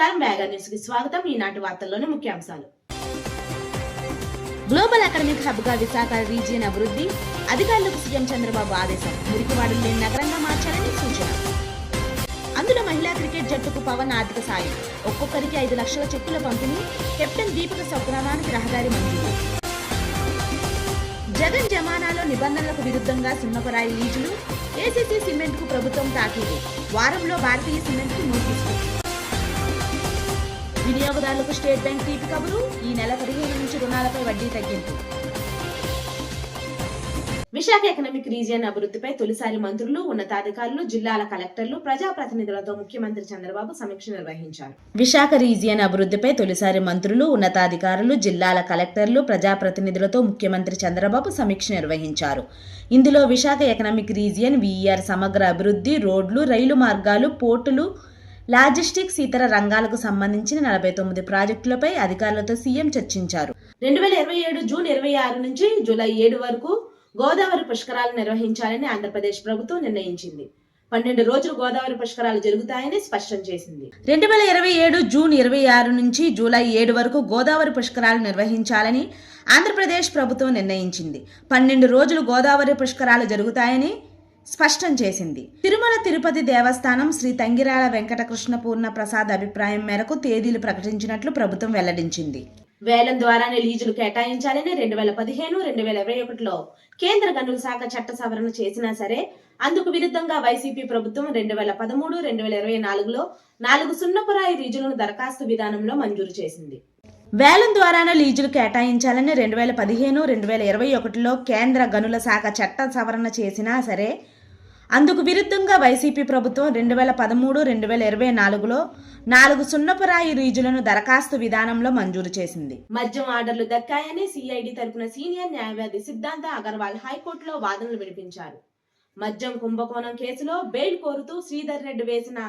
నమస్కారం, వేగా న్యూస్ కి స్వాగతం. ఈనాటి వార్తల్లోని ముఖ్యాంశాలు. గ్లోబల్ ఎకనామిక్ హబ్ గా విశాఖ రీజియన్ అభివృద్ధి, అధికారులకు సీఎం చంద్రబాబు ఆదేశం. మురికివాడలు లేని నగరంగా మార్చాలని సూచన. అందులో మహిళా క్రికెట్ జట్టుకు పవన్ ఆర్థిక సాయం, ఒక్కొక్కరికి 5 లక్షల చెక్కుల పంపిణీ. కెప్టెన్ దీపిక స్వగ్రామానికి రహదారి మంజూరు. జగన్ జమానాలో నిబంధనలకు విరుద్ధంగా సున్నపరాయి లీజులు, ఏసీసీ సిమెంట్ కు ప్రభుత్వం తాకీదు. వారంలో భారతీయ సిమెంట్ కు నోటీసు. వినియోగదారులకు స్టేట్ బ్యాంక్ తీపి కబురు, ఈ నెల 15 నుంచి రుణాలపై వడ్డీ తగ్గింపు. విశాఖ ఎకనామిక్ రీజియన్ అభివృద్ధిపై తొలిసారి మంత్రులు, ఉన్నతాధికారులు, జిల్లాల కలెక్టర్లు, ప్రజాప్రతినిధులతో ముఖ్యమంత్రి చంద్రబాబు సమీక్ష నిర్వహించారు. విశాఖ రీజియన్ అభివృద్ధిపై తొలిసారి మంత్రులు, ఉన్నతాధికారులు, జిల్లాల కలెక్టర్లు, ప్రజాప్రతినిధులతో ముఖ్యమంత్రి చంద్రబాబు సమీక్ష నిర్వహించారు. ఇందులో విశాఖ ఎకనామిక్ రీజియన్ వీఆర్ సమగ్ర అభివృద్ధి, రోడ్లు, రైలు మార్గాలు, పోర్టులు, లాజిస్టిక్స్, ఇతర రంగాలకు సంబంధించిన 49 ప్రాజెక్టులపై అధికారులతో సీఎం చర్చించారు. 2027 జూన్ 26 నుంచి జూలై 7 వరకు గోదావరి పుష్కరాలు నిర్వహించాలని ఆంధ్రప్రదేశ్ ప్రభుత్వం నిర్ణయించింది. 12 రోజులు గోదావరి పుష్కరాలు జరుగుతాయని స్పష్టం చేసింది. 2027 జూన్ 26 నుంచి జూలై 7 వరకు గోదావరి పుష్కరాలు నిర్వహించాలని ఆంధ్రప్రదేశ్ ప్రభుత్వం నిర్ణయించింది. 12 రోజులు గోదావరి పుష్కరాలు జరుగుతాయని స్పష్టం చేసింది. తిరుమల తిరుపతి దేవస్థానం శ్రీ తంగిరాల వెంకటకృష్ణ పూర్ణ ప్రసాద్ అభిప్రాయం మేరకు తేదీలు ప్రకటించినట్లు ప్రభుత్వం వెల్లడించింది. వేలం ద్వారానే లీజులు కేటాయించాలని 2015, 2021లో కేంద్ర గనుల శాఖ చట్ట సవరణ చేసినా సరే అందుకు విరుద్ధంగా వైసీపీ ప్రభుత్వం 2013, 2024లో 4 సున్నపురాయి లీజులను దరఖాస్తు విధానంలో మంజూరు చేసింది. వేలం ద్వారానే లీజులు కేటాయించాలని 2015, 2021లో కేంద్ర గనుల శాఖ చట్ట సవరణ చేసినా సరే అందుకు విరుద్ధంగా వైసీపీ ప్రభుత్వం 2013, 2024లో 4 సున్నపురాయి లీజులను దరఖాస్తు విధానంలో మంజూరు చేసింది. మద్యం ఆర్డర్లు దక్కాయని సిఐడి తరపున సీనియర్ న్యాయవాది సిద్ధాంత అగర్వాల్ హైకోర్టులో వాదనలు వినిపించారు. మద్యం కుంభకోణం కేసులో బెయిల్ కోరుతూ శ్రీధర్ రెడ్డి వేసిన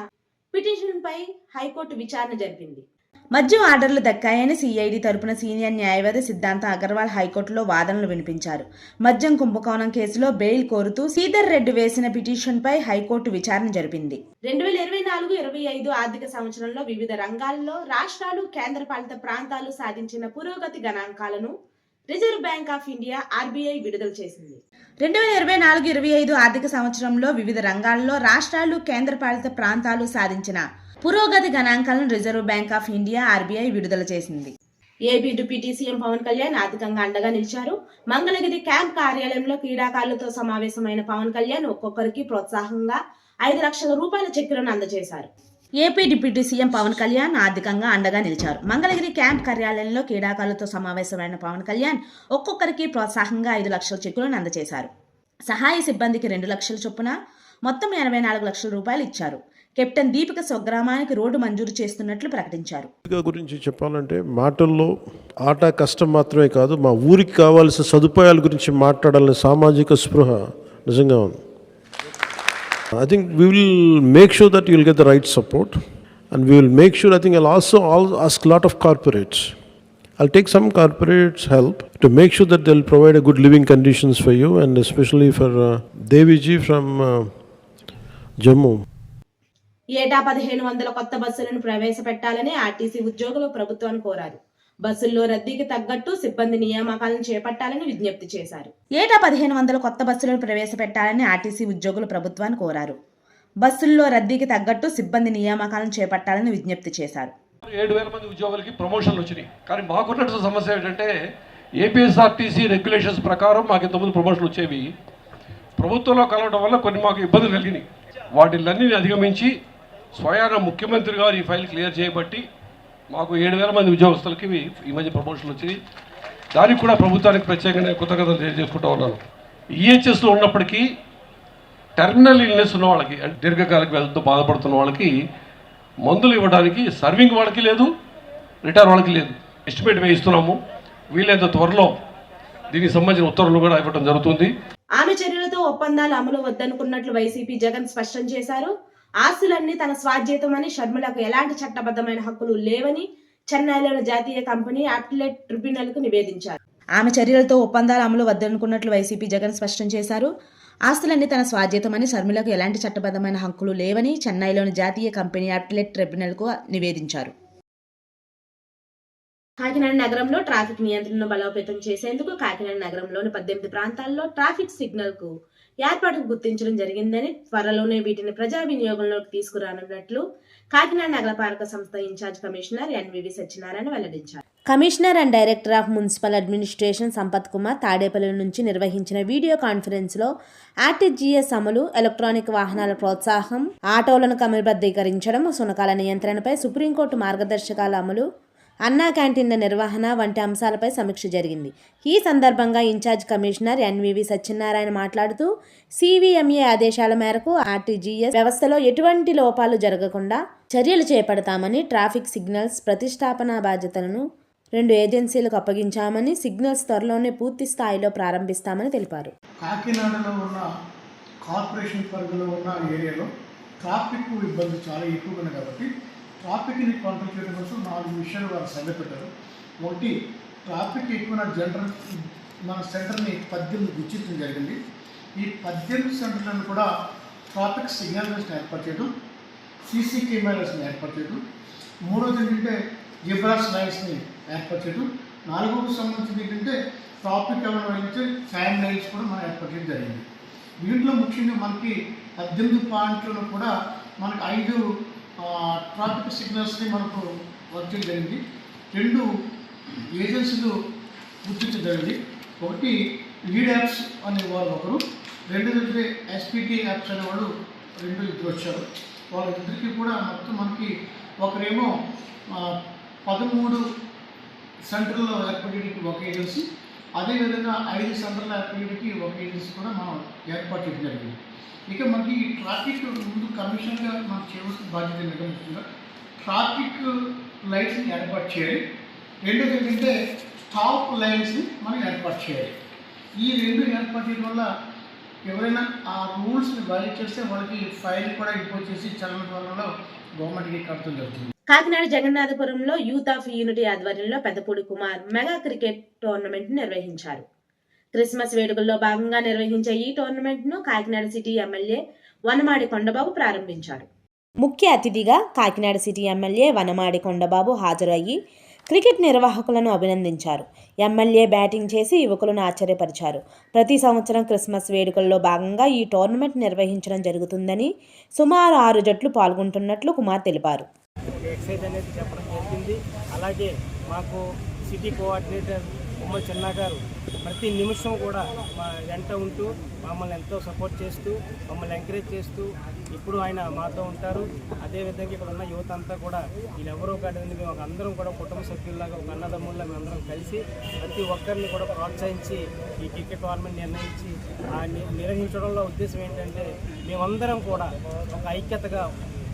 పిటిషన్పై హైకోర్టు విచారణ జరిపింది. మద్యం ఆర్డర్లు దక్కాయని సిఐడి తరపున సీనియర్ న్యాయవాది సిద్ధాంత అగర్వాల్ హైకోర్టులో వాదనలు వినిపించారు. మద్యం కుంభకోణం కేసులో బెయిల్ కోరుతూ శ్రీధర్ రెడ్డి వేసిన పిటిషన్పై హైకోర్టు విచారణ జరిపింది. 2024-25 ఆర్థిక సంవత్సరంలో వివిధ రంగాల్లో రాష్ట్రాలు, కేంద్రపాలిత ప్రాంతాలు సాధించిన పురోగతి గణాంకాలను reserve bank of India RBI విడుదల చేసింది. 2024-25 ఆర్థిక సంవత్సరంలో వివిధ రంగాల్లో రాష్ట్రాలు, కేంద్రపాలిత ప్రాంతాలు సాధించిన పురోగతి గణాంకాలను reserve bank of India RBI విడుదల చేసింది. AP deputy CM Pawan Kalyan ఆర్థికంగా అండగా నిలిచారు. మంగళగిరి క్యాంప్ కార్యాలయంలో క్రీడాకారులతో సమావేశమైన పవన్ కళ్యాణ్ ఒక్కొక్కరికి ప్రోత్సాహంగా 5 లక్షల రూపాయల చెక్కులను అందజేశారు. AP deputy CM Pawan Kalyan ఆర్థికంగా అండగా నిలిచారు. మంగళగిరి క్యాంప్ కార్యాలయంలో క్రీడాకారులతో సమావేశమైన పవన్ కళ్యాణ్ ఒక్కొక్కరికి ప్రోత్సాహంగా 5 లక్షల చెక్కులను అందజేశారు. సహాయ సిబ్బందికి 2 లక్షల చొప్పున మొత్తం 84 లక్షల రూపాయలు ఇచ్చారు. కెప్టెన్ దీపిక స్వగ్రామానికి రోడ్డు మంజూరు చేస్తున్నట్లు ప్రకటించారు. గురించి చెప్పాలంటే మాటల్లో ఆట కష్టం మాత్రమే కాదు, మా ఊరికి కావాల్సిన సదుపాయాల గురించి మాట్లాడాలనే సామాజిక స్పృహ నిజంగా ఉంది. I think we will make sure that you will get the right support, and we will make sure, I think I'll also ask a lot of corporates. I'll take some corporates help to make sure that they'll provide a good living conditions for you, and especially for Devi ji from Jammu. ఏటా 1500 కొత్త బస్సులను ప్రవేశపెట్టాలని RTC ఉద్యోగులు ప్రభుత్వాన్ని కోరారు. బస్సుల్లో రద్దీకి తగ్గట్టు సిబ్బంది నియామకాలను చేపట్టాలని విజ్ఞప్తి చేశారు. ఏటా 1500 కొత్త బస్సులను ప్రవేశపెట్టాలని ఆర్టీసీ ఉద్యోగులు ప్రభుత్వాన్ని కోరారు. బస్సుల్లో రద్దీకి తగ్గట్టు సిబ్బంది నియామకాలను చేపట్టాలని విజ్ఞప్తి చేశారు. 7,000 మంది ఉద్యోగులకి ప్రమోషన్లు వచ్చినాయి. కానీ మాకున్నట్టు సమస్య ఏంటంటే ఏపీఎస్ఆర్టీసీ రెగ్యులేషన్స్ ప్రకారం మాకు ఇంతకుముందు ప్రమోషన్లు వచ్చేవి. ప్రభుత్వంలో కలవడం వల్ల కొన్ని మాకు ఇబ్బందులు కలిగినాయి. వాటిలన్నీ అధిగమించి స్వయాన ముఖ్యమంత్రి గారు ఈ ఫైల్ క్లియర్ చేయబట్టి మాకు 7,000 మంది ఉద్యోగస్తులకి ఈ మధ్య ప్రమోషన్లు వచ్చినాయి. దానికి కూడా ప్రభుత్వానికి ప్రత్యేకంగా కృతజ్ఞతలు తెలియజేసుకుంటూ ఉన్నాను. ఈహెచ్ఎస్లో ఉన్నప్పటికీ టెర్మినల్ ఇల్నెస్ ఉన్న వాళ్ళకి, అంటే దీర్ఘకాలిక వ్యాధులతో బాధపడుతున్న వాళ్ళకి మందులు ఇవ్వడానికి సర్వింగ్ వాళ్ళకి లేదు, రిటైర్ వాళ్ళకి లేదు. ఎస్టిమేట్ వేయిస్తున్నాము. వీలైనంత త్వరలో దీనికి సంబంధించిన ఉత్తర్వులు కూడా ఇవ్వడం జరుగుతుంది. ఆమె చర్యలతో ఒప్పందాలు అమలు వద్దనుకున్నట్లు వైసీపీ జగన్ స్పష్టం చేశారు. ఆస్తులన్నీ తన స్వాధ్యతమని, షర్మిలకు ఎలాంటి చట్టబద్ధమైన హక్కులు లేవని చెన్నైలోని జాతీయ కంపెనీ అప్లెట్ ట్రిబ్యునల్ కు నివేదించారు. ఆమె చర్యలతో ఒప్పందాలు అమలు వద్దనుకున్నట్లు వైసీపీ జగన్ స్పష్టం చేశారు. ఆస్తులన్నీ తన స్వాధ్యతమని, షర్మిలకు ఎలాంటి చట్టబద్ధమైన హక్కులు లేవని చెన్నైలోని జాతీయ కంపెనీ అప్లెట్ ట్రిబ్యునల్ కు నివేదించారు. కాకినాడ నగరంలో ట్రాఫిక్ నియంత్రణను బలోపేతం చేసేందుకు కాకినాడ నగరంలోని 18 ప్రాంతాల్లో ట్రాఫిక్ సిగ్నల్ కు ఏర్పాటుకు గుర్తించడం జరిగిందని, త్వరలోనే వీటిని ప్రజా వినియోగంలోకి తీసుకురానున్నట్లు కాకినాడ నగరపాలక సంస్థ ఇన్ఛార్జ్ కమిషనర్ ఎన్వివి సత్యనారాయణ వెల్లడించారు. Commissioner and director of municipal administration Sampath Kumar Tadepalli నుంచి నిర్వహించిన వీడియో కాన్ఫరెన్స్లో ఆర్టీజీఎస్ అమలు, ఎలక్ట్రానిక్ వాహనాల ప్రోత్సాహం, ఆటోలను క్రమబద్ధీకరించడం, సునకాల నియంత్రణపై సుప్రీంకోర్టు మార్గదర్శకాల అమలు, అన్నా క్యాంటీన్ల నిర్వహణ వంటి అంశాలపై సమీక్ష జరిగింది. ఈ సందర్భంగా ఇన్ఛార్జ్ కమిషనర్ ఎన్వివి సత్యనారాయణ మాట్లాడుతూ, సివిఎంఏ ఆదేశాల మేరకు ఆర్టీజీఎస్ వ్యవస్థలో ఎటువంటి లోపాలు జరగకుండా చర్యలు చేపడతామని, ట్రాఫిక్ సిగ్నల్స్ ప్రతిష్టాపన బాధ్యతలను 2 ఏజెన్సీలకు అప్పగించామని, సిగ్నల్స్ త్వరలోనే పూర్తి స్థాయిలో ప్రారంభిస్తామని తెలిపారు. కాకినాడలో ఉన్న కార్పొరేషన్ పరిధిలో ఉన్న ఏరియాలో ట్రాఫిక్ ఇబ్బంది చాలా ఎక్కువగా ఉంది కాబట్టి ట్రాఫిక్ని కంట్రోల్ చేయడం కోసం 4 విషయాలు వారు సర్వే పెట్టారు. ఒకటి, ట్రాఫిక్ ఎక్కువ జనరల్ మన సెంటర్ని 18 గుర్తించడం జరిగింది. ఈ 18 సెంటర్లను కూడా ట్రాఫిక్ సిగ్నల్స్ని ఏర్పాటు చేయడం, సీసీ కెమెరాస్ని ఏర్పాటు చేయడం, మూడోది ఏంటంటే జిబ్రాస్ లైట్స్ని ఏర్పాటు చేయడం, నాలుగోది సంబంధించింది ఏంటంటే ట్రాఫిక్ ఎవరు వెళ్ళితే ఫ్యాన్ లైట్స్ కూడా మనం ఏర్పాటు చేయడం జరిగింది. దీంట్లో ముఖ్యంగా మనకి 18 పాయింట్లను కూడా మనకు 5 ట్రాఫిక్ సిగ్నల్స్ని మనకు వర్క్ చేయడం జరిగింది. 2 ఏజెన్సీలు గుర్తించడం జరిగింది. ఒకటి లీడ్ యాప్స్ అనేవాళ్ళు ఒకరు, 2 ఎస్పీటీ యాప్స్ అనేవాళ్ళు 2 ఇద్దరు వచ్చారు. వాళ్ళిద్దరికీ కూడా మొత్తం మనకి ఒకరేమో 13 సెంటర్లో ఏర్పడేటికి ఒక ఏజెన్సీ, అదేవిధంగా 5 సెంటర్లో ఏర్పడేటికి ఒక ఏజెన్సీ కూడా మనం ఏర్పాటు చేయడం జరిగింది. ఇక మనకి ఈ ట్రాఫిక్ ముందు కమిషన్గా మనం చేయవలసిన బాధ్యత ఏంటంటే ముఖ్యంగా ట్రాఫిక్ లైట్స్ని ఏర్పాటు చేయాలి. రెండోది ఏంటంటే స్టాప్ లైన్స్ని మనం ఏర్పాటు చేయాలి. ఈ 2 ఏర్పాటు చేయడం వల్ల ఎవరైనా ఆ రూల్స్ని వైలేట్ చేస్తే వాళ్ళకి ఫైల్ కూడా ఇంపోజ్ చేసి చలన ద్వారాలో గవర్నమెంట్కి కట్టడం జరుగుతుంది. కాకినాడ జగన్నాథపురంలో యూత్ ఆఫ్ యూనిటీ ఆధ్వర్యంలో Peddapudi Kumar mega cricket tournament నిర్వహించారు. క్రిస్మస్ వేడుకల్లో భాగంగా నిర్వహించే ఈ టోర్నమెంట్ ను కాకినాడ సిటీ ఎమ్మెల్యే వనమాడి కొండబాబు ప్రారంభించారు. ముఖ్య అతిథిగా కాకినాడ సిటీ ఎమ్మెల్యే వనమాడి కొండబాబు హాజరయ్యి క్రికెట్ నిర్వాహకులను అభినందించారు. ఎమ్మెల్యే బ్యాటింగ్ చేసి యువకులను ఆశ్చర్యపరిచారు. ప్రతి సంవత్సరం క్రిస్మస్ వేడుకల్లో భాగంగా ఈ టోర్నమెంట్ నిర్వహించడం జరుగుతుందని, సుమారు 6 జట్లు పాల్గొంటున్నట్లు కుమార్ తెలిపారు. ఎక్సైజ్ అనేది చెప్పడం జరిగింది. అలాగే మాకు సిటీ కోఆర్డినేటర్ ఉమ్మ చిన్న గారు ప్రతి నిమిషం కూడా మా వెంట ఉంటూ మమ్మల్ని ఎంతో సపోర్ట్ చేస్తూ, మమ్మల్ని ఎంకరేజ్ చేస్తూ ఇప్పుడు ఆయన మాతో ఉంటారు. అదేవిధంగా ఇక్కడ ఉన్న యువత అంతా కూడా వీళ్ళెవరో కాదు, మేము అందరం కూడా కుటుంబ సభ్యుల్లాగా ఒక అన్నదమ్ముల్లా మేమందరం కలిసి ప్రతి ఒక్కరిని కూడా ప్రోత్సహించి ఈ క్రికెట్ టోర్నమెంట్ నిర్వహించడంలో ఉద్దేశం ఏంటంటే మేమందరం కూడా ఒక ఐక్యతగా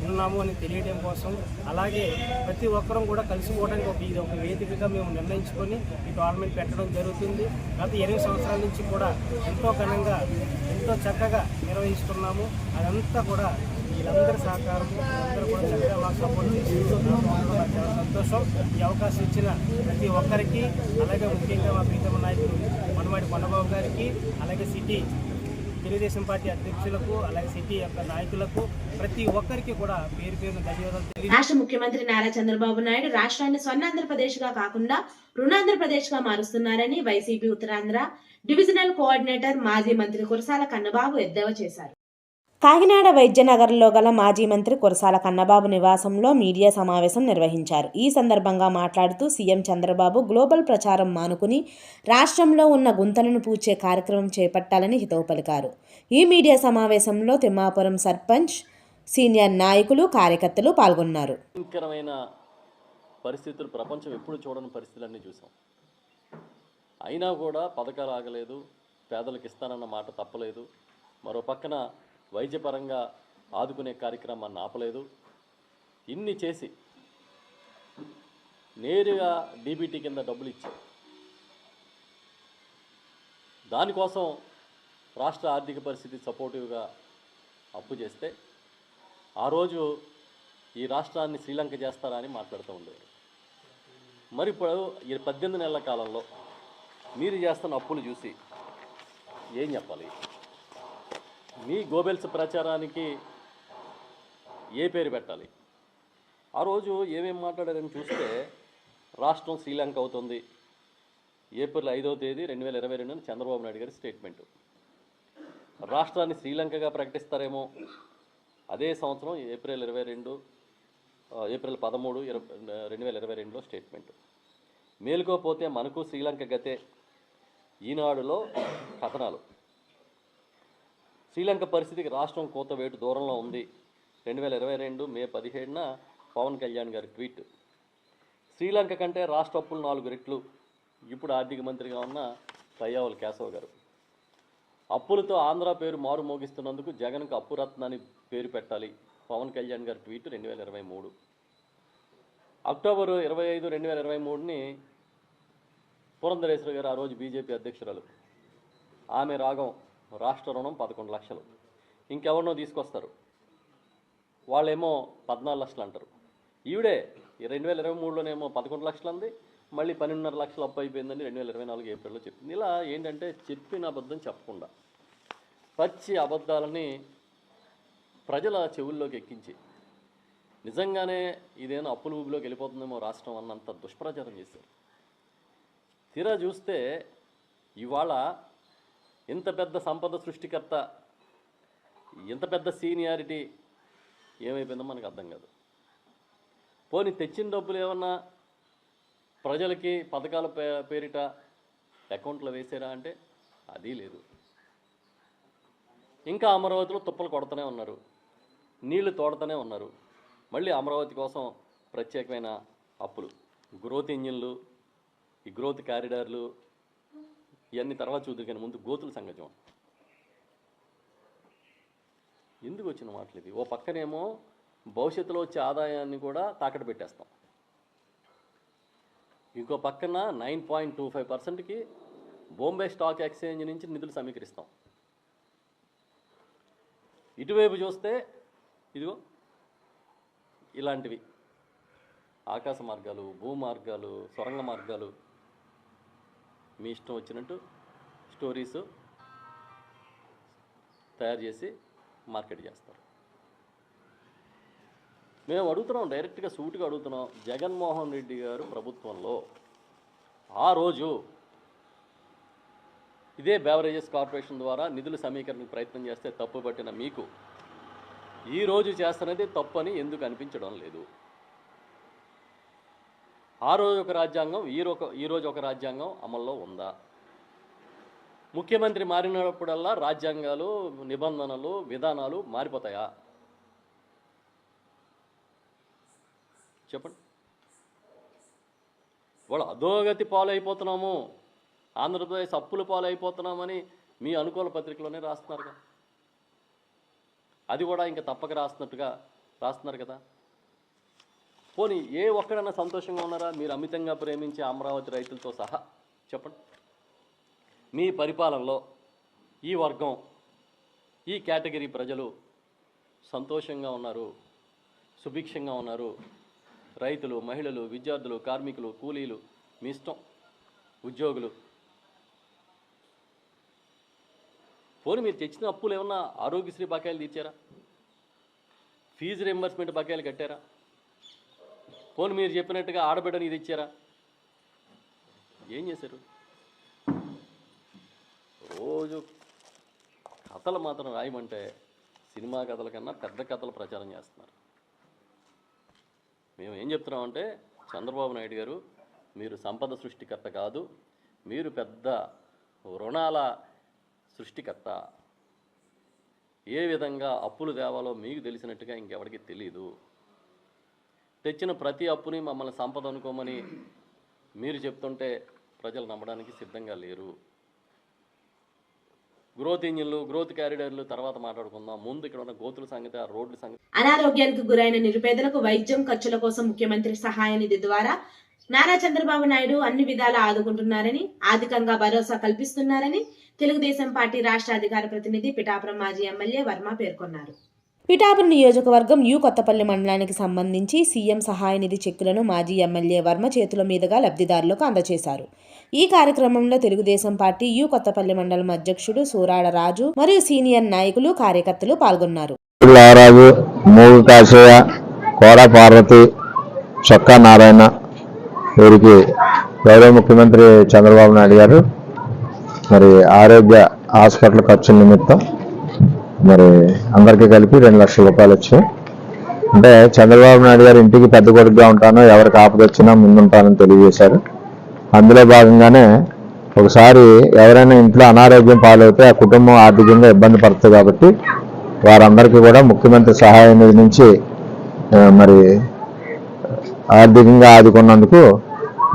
ఉన్నాము అని తెలియడం కోసం, అలాగే ప్రతి ఒక్కరం కూడా కలిసిపోవడానికి ఇది ఒక వేదికగా మేము నిర్ణయించుకొని ఈ టోర్నమెంట్ పెట్టడం జరుగుతుంది. గత 8 సంవత్సరాల నుంచి కూడా ఎంతో ఘనంగా ఎంతో చక్కగా నిర్వహిస్తున్నాము. అదంతా కూడా వీళ్ళందరి సహకారం, అందరూ కూడా చక్కగా మాకు సపోర్ట్ చేస్తూ చాలా సంతోషం. ఈ అవకాశం ఇచ్చిన ప్రతి ఒక్కరికి, అలాగే ముఖ్యంగా మా ప్రీతమ నాయకులు వనమాడి కొండబాబు గారికి, అలాగే సిటీ తెలుగుదేశం పార్టీ అధ్యక్షులకు, అలాగే సిటీ యొక్క నాయకులకు, ప్రతి ఒక్కరికి కూడా పేరు పేరున ధన్యవాదాలు. రాష్ట్ర ముఖ్యమంత్రి నారా చంద్రబాబు నాయుడు రాష్ట్రాన్ని స్వర్ణాంధ్రప్రదేశ్ గా కాకుండా రుణాంధ్రప్రదేశ్ గా మారుస్తున్నారని వైసీపీ ఉత్తరాంధ్ర డివిజనల్ కోఆర్డినేటర్ మాజీ మంత్రి కురసాల కన్నబాబు ఎద్దేవా చేశారు. కాకినాడ వైద్యనగర్లో గల మాజీ మంత్రి కురసాల కన్నబాబు నివాసంలో మీడియా సమావేశం నిర్వహించారు. ఈ సందర్భంగా మాట్లాడుతూ సీఎం చంద్రబాబు గ్లోబల్ ప్రచారం మానుకుని రాష్ట్రంలో ఉన్న గుంతలను పూడ్చే కార్యక్రమం చేపట్టాలని హితవు పలికారు. ఈ మీడియా సమావేశంలో తిమ్మాపురం సర్పంచ్, సీనియర్ నాయకులు, కార్యకర్తలు పాల్గొన్నారు. భయంకరమైన పరిస్థితులు, ప్రపంచం ఎప్పుడు చూడని పరిస్థితులన్నీ చూసాం. అయినా కూడా పథకాలు ఆగలేదు, పేదలకు ఇస్తానన్న మాట తప్పలేదు. మరో పక్కన వైద్యపరంగా ఆదుకునే కార్యక్రమాన్ని ఆపలేదు. ఇన్ని చేసి నేరుగా డీబీటీ కింద డబ్బులు ఇచ్చారు. దానికోసం రాష్ట్ర ఆర్థిక పరిస్థితి సపోర్టివ్గా అప్పు చేస్తే ఆ రోజు ఈ రాష్ట్రాన్ని శ్రీలంక చేస్తారా అని మాట్లాడుతూ ఉండేవారు. మరి ఇప్పుడు ఈ 18 నెలల కాలంలో మీరు చేస్తున్న అప్పులు చూసి ఏం చెప్పాలి? మీ గోబెల్స్ ప్రచారానికి ఏ పేరు పెట్టాలి? ఆ రోజు ఏమేమి మాట్లాడారని చూస్తే రాష్ట్రం శ్రీలంక అవుతుంది ఏప్రిల్ 5వ తేదీ 2022 చంద్రబాబు నాయుడు గారి స్టేట్మెంటు. రాష్ట్రాన్ని శ్రీలంకగా ప్రకటిస్తారేమో. అదే సంవత్సరం ఏప్రిల్ 13, 2022లో స్టేట్మెంటు. మేలుకోపోతే మనకు శ్రీలంక గతే ఈనాడులో కథనాలు. శ్రీలంక పరిస్థితికి రాష్ట్రం కోతవేటు దూరంలో ఉంది. 2022 మే 17న పవన్ కళ్యాణ్ గారి ట్వీట్. శ్రీలంక కంటే రాష్ట్ర అప్పులు 4 రెట్లు. ఇప్పుడు ఆర్థిక మంత్రిగా ఉన్న పయ్యావుల కేశవ్ గారు. అప్పులతో ఆంధ్ర పేరు మారు మోగిస్తున్నందుకు జగన్కు అప్పురత్నాన్ని పేరు పెట్టాలి. పవన్ కళ్యాణ్ గారి ట్వీట్ 2023. అక్టోబర్ 25, 2023ని పురంధరేశ్వరి గారు, ఆ రోజు బీజేపీ అధ్యక్షురాలు, ఆమె రాగం రాష్ట్ర రుణం 11 లక్షలు. ఇంకెవరినో తీసుకొస్తారు, వాళ్ళేమో 14 లక్షలు అంటారు. ఈవిడే 2023లోనేమో 11 లక్షలు అంది, మళ్ళీ 12.5 లక్షలు అప్పు అయిపోయిందని 2024 ఏప్రిల్లో చెప్పింది. ఇలా ఏంటంటే చెప్పిన అబద్ధం చెప్పకుండా పచ్చి అబద్ధాలని ప్రజల చెవుల్లోకి ఎక్కించి నిజంగానే ఇదేమో అప్పుల ఊబిలోకి వెళ్ళిపోతుందేమో రాష్ట్రం అన్నంత దుష్ప్రచారం చేశారు. తీరా చూస్తే ఇవాళ ఇంత పెద్ద సంపద సృష్టికర్త, ఇంత పెద్ద సీనియారిటీ ఏమైపోయిందో మనకు అర్థం కాదు. పోనీ తెచ్చిన డబ్బులు ఏమన్నా ప్రజలకి పథకాల పేరిట అకౌంట్లో వేసారా అంటే అది లేదు. ఇంకా అమరావతిలో తుప్పలు కొడుతూనే ఉన్నారు, నీళ్లు తోడుతూనే ఉన్నారు. మళ్ళీ అమరావతి కోసం ప్రత్యేకమైన అప్పులు, గ్రోత్ ఇంజిన్లు, ఈ గ్రోత్ కారిడార్లు, ఇవన్నీ తర్వాత చూద్దరు. కానీ ముందు గోతుల సంగతి ఎందుకు వచ్చిన మాటలు ఇది? ఓ పక్కనేమో భవిష్యత్తులో వచ్చే ఆదాయాన్ని కూడా తాకట్టు పెట్టేస్తాం, ఇంకో పక్కన 9.25%కి బాంబే స్టాక్ ఎక్స్చేంజ్ నుంచి నిధులు సమీకరిస్తాం. ఇటువైపు చూస్తే ఇదిగో ఇలాంటివి ఆకాశ మార్గాలు, భూ మార్గాలు, సొరంగ మార్గాలు, మీ ఇష్టం వచ్చినట్టు స్టోరీస్ తయారు చేసి మార్కెట్ చేస్తారు. మేము అడుగుతున్నాం, డైరెక్ట్గా సూటిగా అడుగుతున్నాం. జగన్మోహన్ రెడ్డి గారు ప్రభుత్వంలో ఆ రోజు ఇదే బెవరేజెస్ కార్పొరేషన్ ద్వారా నిధుల సమీకరణకు ప్రయత్నం చేస్తే తప్పు పట్టిన మీకు ఈరోజు చేస్తున్నది తప్పు అని ఎందుకు అనిపించడం లేదు? ఆ రోజు ఒక రాజ్యాంగం, ఈరోజు ఒక రాజ్యాంగం అమల్లో ఉందా? ముఖ్యమంత్రి మారినప్పుడల్లా రాజ్యాంగాలు, నిబంధనలు, విధానాలు మారిపోతాయా? చెప్పండి. వాళ్ళు అధోగతి పాలైపోతున్నాము, ఆంధ్రప్రదేశ్ అప్పుల పాలైపోతున్నామని మీ అనుకూల పత్రికలోనే రాస్తున్నారుగా. అది కూడా ఇంకా తప్పక రాస్తున్నారు కదా. పోనీ ఏ ఒక్కడన్నా సంతోషంగా ఉన్నారా? మీరు అమితంగా ప్రేమించే అమరావతి రైతులతో సహా చెప్పండి. మీ పరిపాలనలో ఈ వర్గం, ఈ కేటగిరీ ప్రజలు సంతోషంగా ఉన్నారు, సుభిక్షంగా ఉన్నారు. రైతులు, మహిళలు, విద్యార్థులు, కార్మికులు, కూలీలు, మీ ఇష్టం, ఉద్యోగులు. పోనీ మీరు తెచ్చిన అప్పులు ఏమన్నా ఆరోగ్యశ్రీ బకాయిలు తీర్చారా? ఫీజు రింబర్స్మెంట్ బకాయిలు కట్టారా? పోనీ మీరు చెప్పినట్టుగా ఆడబిడ్డని ఇది ఇచ్చారా? ఏం చేశారు? రోజు కథలు మాత్రం రాయమంటే సినిమా కథల కన్నా పెద్ద కథలు ప్రచారం చేస్తున్నారు. మేము ఏం చెప్తున్నామంటే, చంద్రబాబు నాయుడు గారు, మీరు సంపద సృష్టికర్త కాదు, మీరు పెద్ద రుణాల సృష్టికర్త. ఏ విధంగా అప్పులు తేవాలో మీకు తెలిసినట్టుగా ఇంకెవరికి తెలీదు. తెచ్చిన ప్రతి అప్పుని మమ్మల్ని సంపద అనుకోమని మీరు చెప్తుంటే ప్రజలు నమ్మడానికి సిద్ధంగా లేరు. గ్రోత్ ఇంజిన్లు, గ్రోత్ క్యారిడర్లు తర్వాత మాట్లాడుకుందాం. ముందు ఇక్కడ ఉన్న గోతుల సంగతి, ఆ రోడ్ల సంగతి. అనారోగ్యానికి గురైన నిరుపేదలకు వైద్యం ఖర్చుల కోసం ముఖ్యమంత్రి సహాయ నిధి ద్వారా నారా చంద్రబాబు నాయుడు అన్ని విధాలా ఆదుకుంటున్నారని, ఆర్థికంగా భరోసా కల్పిస్తున్నారని తెలుగుదేశం పార్టీ రాష్ట్ర అధికార ప్రతినిధి పిఠాపురం మాజీ ఎమ్మెల్యే వర్మ పేర్కొన్నారు. పిఠాపురం నియోజకవర్గం యు కొత్తపల్లి మండలానికి సంబంధించి సీఎం సహాయ నిధి చెక్కులను మాజీ ఎమ్మెల్యే వర్మ చేతుల మీదుగా లబ్ధిదారులకు అందజేశారు. ఈ కార్యక్రమంలో తెలుగుదేశం పార్టీ యు కొత్తపల్లి మండలం అధ్యక్షుడు సూరాడ రాజు మరియు సీనియర్ నాయకులు, కార్యకర్తలు పాల్గొన్నారు. మూగు కాశయ్య, కోడ పార్వతి, చొక్కా నారాయణ, వీరికి గౌరవ ముఖ్యమంత్రి చంద్రబాబు నాయుడు గారు మరి ఆరోగ్య హాస్పిటల్ ఖర్చుల నిమిత్తం మరి అందరికీ కలిపి 2 లక్షల రూపాయలు వచ్చాయి. అంటే చంద్రబాబు నాయుడు గారు ఇంటికి పెద్ద కొడుకుగా ఉంటానో ఎవరికి ఆపద వచ్చినా ముందుంటానని తెలియజేశారు. అందులో భాగంగానే ఒకసారి ఎవరైనా ఇంట్లో అనారోగ్యం పాలవుతే ఆ కుటుంబం ఆర్థికంగా ఇబ్బంది పడుతుంది కాబట్టి వారందరికీ కూడా ముఖ్యమంత్రి సహాయ నిధి నుంచి మరి ఆర్థికంగా ఆదుకున్నందుకు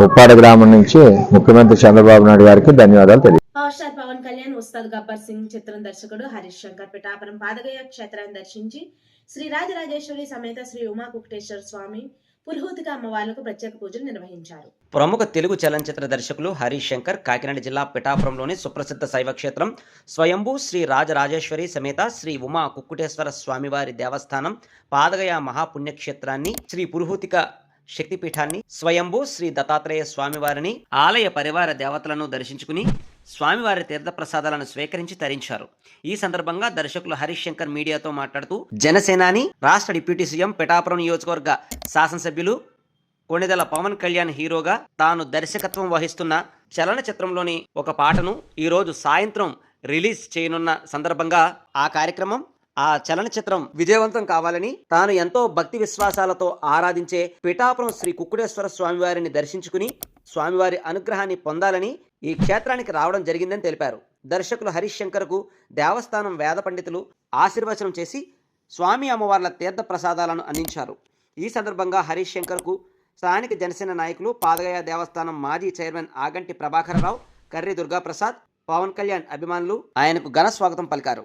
ఉప్పాడ గ్రామం నుంచి ముఖ్యమంత్రి చంద్రబాబు నాయుడు గారికి ధన్యవాదాలు తెలియజేస్తున్నాను. పవర్ స్టార్ పవన్ కళ్యాణ్, ఉస్తాద్ గబ్బర్ సింగ్ చిత్రం దర్శకుడు హరీష్ శంకర్ పిఠాపురం పాదగయ క్షేత్రాన్ని దర్శించి శ్రీ రాజరాజేశ్వరి సమేత శ్రీ ఉమా కుక్టేశ్వర స్వామి పురుహూతిక అమ్మవార్లకు ప్రత్యేక పూజలు నిర్వహించారు. ప్రముఖ తెలుగు చలనచిత్ర దర్శకులు హరీష్ శంకర్ కాకినాడ జిల్లా పిఠాపురంలోని సుప్రసిద్ధ శైవ క్షేత్రం స్వయంభూ శ్రీ రాజరాజేశ్వరి సమేత శ్రీ ఉమా కుక్కుటేశ్వర స్వామివారి దేవస్థానం పాదగయ మహాపుణ్యక్షేత్రాన్ని, శ్రీ పురుహూతిక శక్తిపీఠాన్ని, స్వయంభూ శ్రీ దత్తాత్రేయ స్వామివారిని, ఆలయ పరివార దేవతలను దర్శించుకుని స్వామివారి తీర్థప్రసాదాలను స్వీకరించి తరించారు. ఈ సందర్భంగా దర్శకులు హరీష్ శంకర్ మీడియాతో మాట్లాడుతూ జనసేనాని, రాష్ట్ర డిప్యూటీ సీఎం, పిఠాపురం నియోజకవర్గ శాసనసభ్యులు కొణిదెల పవన్ కళ్యాణ్ హీరోగా తాను దర్శకత్వం వహిస్తున్న చలనచిత్రంలోని ఒక పాటను ఈరోజు సాయంత్రం రిలీజ్ చేయనున్న సందర్భంగా ఆ కార్యక్రమం, ఆ చలనచిత్రం విజయవంతం కావాలని తాను ఎంతో భక్తి విశ్వాసాలతో ఆరాధించే పిఠాపురం శ్రీ కుక్కుటేశ్వర స్వామివారిని దర్శించుకుని స్వామివారి అనుగ్రహాన్ని పొందాలని ఈ క్షేత్రానికి రావడం జరిగిందని తెలిపారు. దర్శకులు హరీష్ శంకర్కు దేవస్థానం వేద పండితులు ఆశీర్వచనం చేసి స్వామి అమ్మవార్ల తీర్థ ప్రసాదాలను అందించారు. ఈ సందర్భంగా హరీష్ శంకర్కు స్థానిక జనసేన నాయకులు, పాదగయ దేవస్థానం మాజీ చైర్మన్ ఆగంటి ప్రభాకరరావు, కర్రి దుర్గాప్రసాద్, పవన్ కళ్యాణ్ అభిమానులు ఆయనకు ఘన స్వాగతం పలికారు.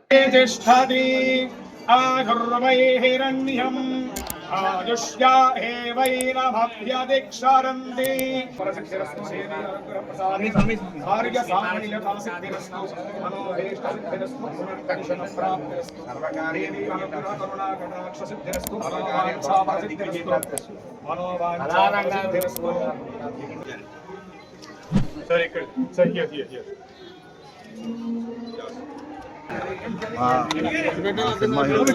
సినిమా హీరో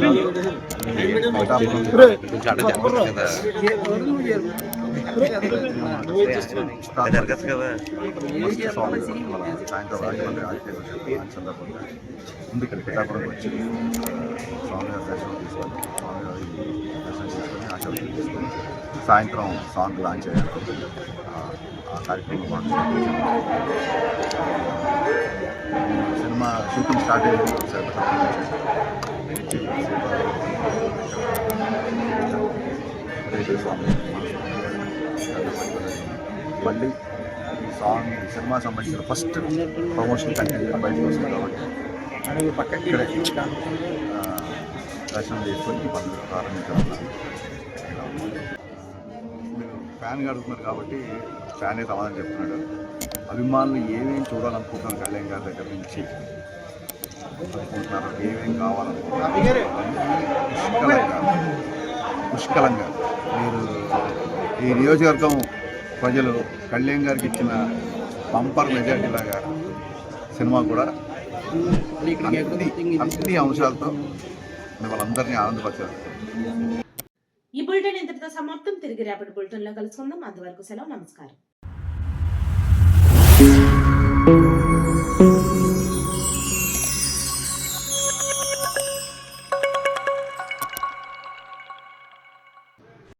సాయంత్రం రాజమండ్రి ఆగిపోయి సందర్భంగా ముందు ఇక్కడ పిఠాపురం వచ్చి స్వామివారి దర్శనం తీసుకొని స్వామివారి దర్శనం చేసుకొని ఆశీర్వాదం తీసుకొని సాయంత్రం సాంగ్ లాంచ్ అయ్యారు. ఆ కార్యక్రమం సినిమా షూటింగ్ స్టార్ట్ అయ్యింది. మళ్ళీ ఈ సాంగ్ సినిమా సంబంధించిన ఫస్ట్ ప్రమోషన్ కంటెంట్ బయటకు వస్తుంది కాబట్టి ఇక్కడే దర్శనం చేసుకొని పనులు ప్రారంభించాలి. మీరు ఫ్యాన్గా అడుగుతున్నారు కాబట్టి ఫ్యానే సమాధానం చెప్తున్నాడు. అభిమానులు ఏమేమి చూడాలనుకుంటున్నారు కళ్యాణ్ గారి దగ్గర నుంచి అనుకుంటున్నారు, ఏమేమి కావాలనుకుంటున్నారు పుష్కలంగా మీరు ఈ నియోజకవర్గం ప్రజలు కళ్యాణ్ గారికి ఇచ్చిన బంపర్ మెజార్టీ లాగా సినిమా కూడా అన్ని అంశాలతో వాళ్ళందరినీ ఆనందపరిచారు. ఈ బులెటిన్ ఇంతటితో సమాప్తం. తిరిగి రేపటి బులెటిన్లో కలుసుకుందాం. అంతవరకు సెలవు. నమస్కారం.